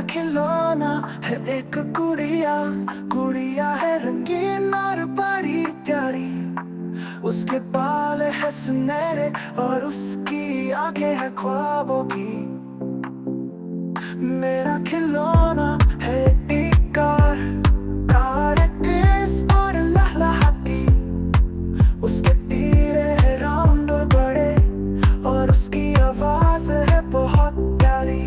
खिलौना है एक गुड़िया, गुड़िया है रंगीन और बड़ी प्यारी। उसके बाल है सुनहरे और उसकी आंखें है ख्वाबों की। मेरा खिलौना है एक कार, कार है तेज और लहलहाती। उसके तीरे है राउंड और बड़े और उसकी आवाज है बहुत प्यारी।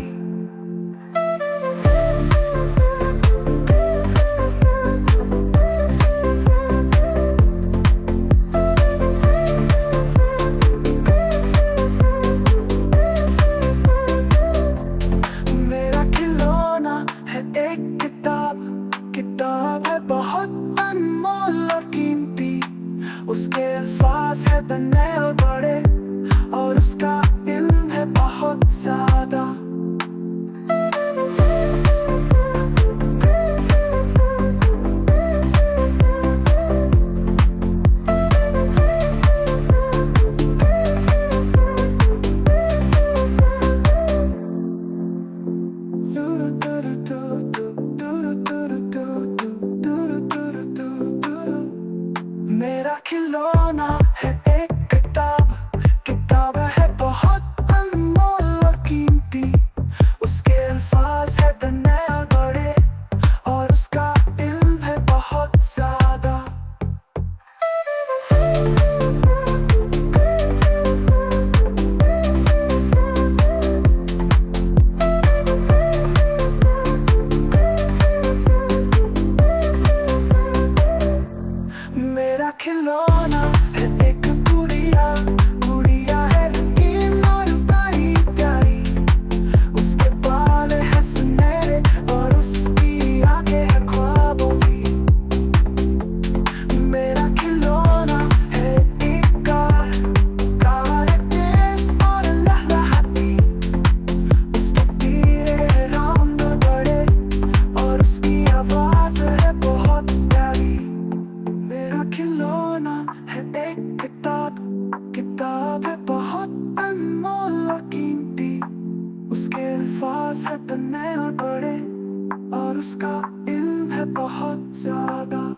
मेरा खिलौना है एक किताब, किताब है बहुत अनमोल और कीमती। उसके अल्फाज है तन्ने और बड़े और उसका इल्म है बहुत ज्यादा। मेरा खिलौना है एक किताब, किताब है बहुत अनमोल और कीमती। उसके अल्फाज है तन्ने और बड़े और उसका इल्म है बहुत ज्यादा। मेरा खिलौना है एक गुड़िया, गुड़िया है रंगीन और बड़ी प्यारी। उसके बाल है सुनहरे और उसकी आंखें है ख्वाबों की। मेरा खिलौना है एक कार, कार है तेज और लहलहाती। उसके तीरे है राउंड और बड़े और उसकी आवाज है बहुत प्यारी। मेरा खिलौना है एक किताब, किताब है बहुत अनमोल और कीमती। उसके अल्फाज है तन्ने और बड़े और उसका इल्म है बहुत ज्यादा।